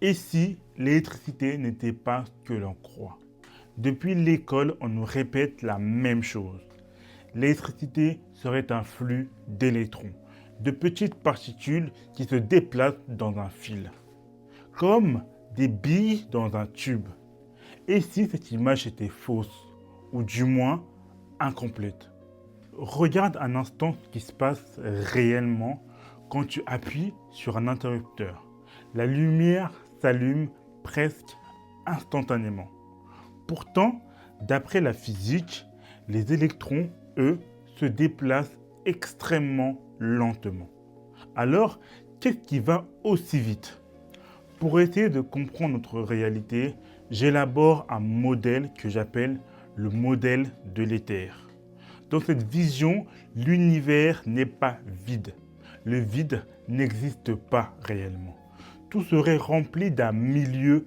Et si l'électricité n'était pas ce que l'on croit? Depuis l'école, on nous répète la même chose. L'électricité serait un flux d'électrons, de petites particules qui se déplacent dans un fil, comme des billes dans un tube. Et si cette image était fausse, ou du moins incomplète? Regarde un instant ce qui se passe réellement quand tu appuies sur un interrupteur. La lumière s'allume presque instantanément. Pourtant, d'après la physique, les électrons, eux, se déplacent extrêmement lentement. Alors, qu'est-ce qui va aussi vite? Pour essayer de comprendre notre réalité, j'élabore un modèle que j'appelle le modèle de l'éther. Dans cette vision, l'univers n'est pas vide. Le vide n'existe pas réellement. Tout serait rempli d'un milieu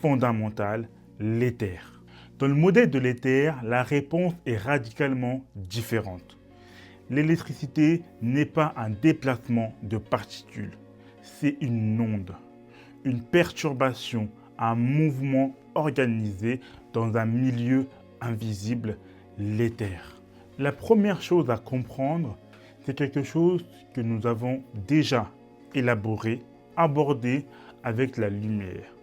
fondamental, l'éther. Dans le modèle de l'éther, la réponse est radicalement différente. L'électricité n'est pas un déplacement de particules, c'est une onde, une perturbation, un mouvement organisé dans un milieu invisible, l'éther. La première chose à comprendre, c'est quelque chose que nous avons déjà élaboré, abordé avec la lumière.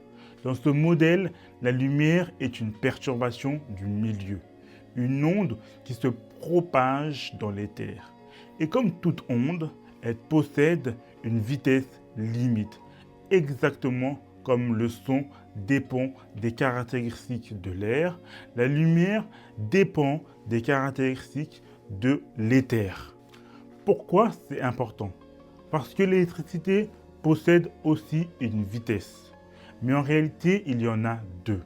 Dans ce modèle, la lumière est une perturbation du milieu, une onde qui se propage dans l'éther. Et comme toute onde, elle possède une vitesse limite, exactement comme le son dépend des caractéristiques de l'air, la lumière dépend des caractéristiques de l'éther. Pourquoi c'est important? Parce que l'électricité possède aussi une vitesse. Mais en réalité, il y en a deux.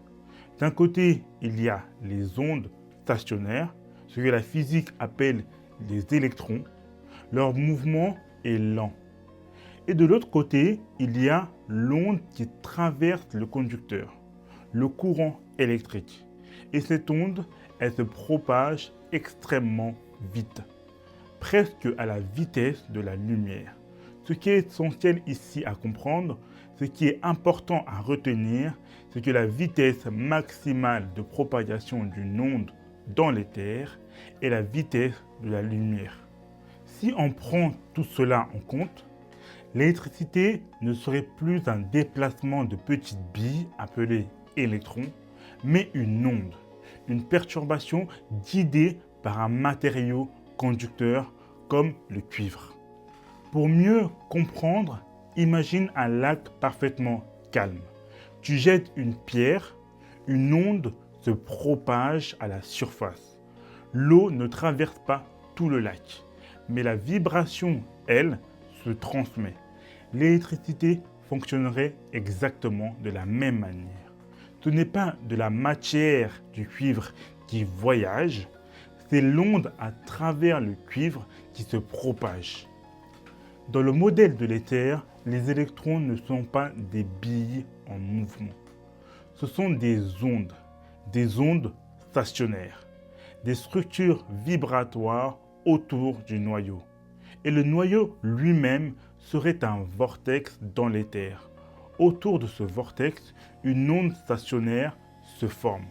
D'un côté, il y a les ondes stationnaires, ce que la physique appelle les électrons. Leur mouvement est lent. Et de l'autre côté, il y a l'onde qui traverse le conducteur, le courant électrique. Et cette onde, elle se propage extrêmement vite, presque à la vitesse de la lumière. Ce qui est essentiel ici à comprendre, ce qui est important à retenir, c'est que la vitesse maximale de propagation d'une onde dans l'éther est la vitesse de la lumière. Si on prend tout cela en compte, l'électricité ne serait plus un déplacement de petites billes appelées électrons, mais une onde, une perturbation guidée par un matériau conducteur comme le cuivre. Pour mieux comprendre, imagine un lac parfaitement calme. Tu jettes une pierre, une onde se propage à la surface. L'eau ne traverse pas tout le lac, mais la vibration, elle, se transmet. L'électricité fonctionnerait exactement de la même manière. Ce n'est pas de la matière du cuivre qui voyage, c'est l'onde à travers le cuivre qui se propage. Dans le modèle de l'éther, les électrons ne sont pas des billes en mouvement. Ce sont des ondes stationnaires, des structures vibratoires autour du noyau. Et le noyau lui-même serait un vortex dans l'éther. Autour de ce vortex, une onde stationnaire se forme.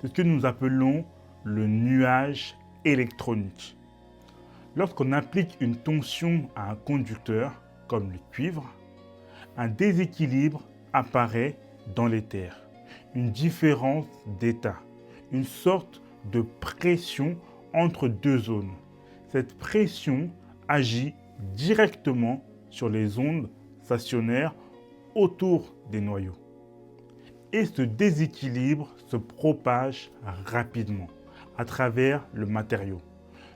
C'est ce que nous appelons le nuage électronique. Lorsqu'on applique une tension à un conducteur, comme le cuivre, un déséquilibre apparaît dans l'éther. Une différence d'état, une sorte de pression entre deux zones. Cette pression agit directement sur les ondes stationnaires autour des noyaux. Et ce déséquilibre se propage rapidement à travers le matériau.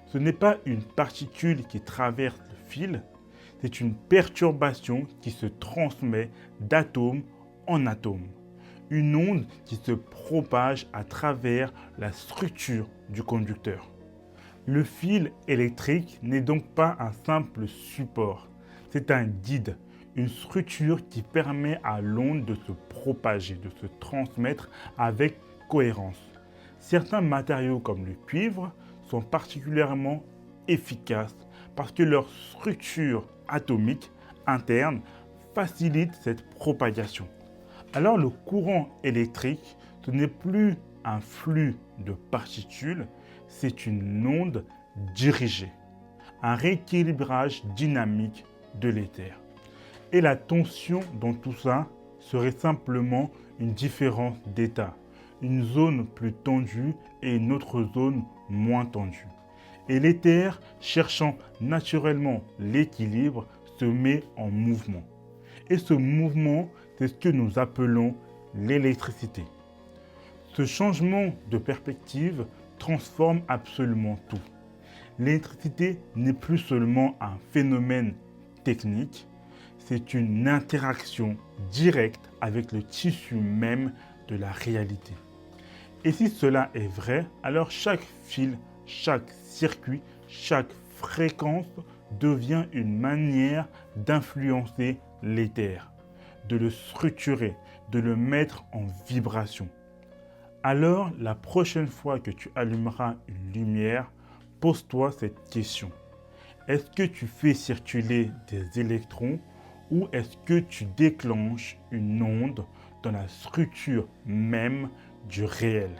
Ce n'est pas une particule qui traverse le fil, c'est une perturbation qui se transmet d'atome en atome. Une onde qui se propage à travers la structure du conducteur. Le fil électrique n'est donc pas un simple support, c'est un guide, une structure qui permet à l'onde de se propager, de se transmettre avec cohérence. Certains matériaux comme le cuivre sont particulièrement efficaces parce que leur structure atomique interne facilite cette propagation. Alors le courant électrique, ce n'est plus un flux de particules, c'est une onde dirigée, un rééquilibrage dynamique de l'éther. Et la tension dans tout ça serait simplement une différence d'état, une zone plus tendue et une autre zone moins tendue. Et l'éther, cherchant naturellement l'équilibre, se met en mouvement. Et ce mouvement, c'est ce que nous appelons l'électricité. Ce changement de perspective transforme absolument tout. L'électricité n'est plus seulement un phénomène technique, c'est une interaction directe avec le tissu même de la réalité. Et si cela est vrai, alors chaque fil, chaque circuit, chaque fréquence devient une manière d'influencer l'éther, de le structurer, de le mettre en vibration. Alors, la prochaine fois que tu allumeras une lumière, pose-toi cette question. Est-ce que tu fais circuler des électrons ou est-ce que tu déclenches une onde dans la structure même du réel ?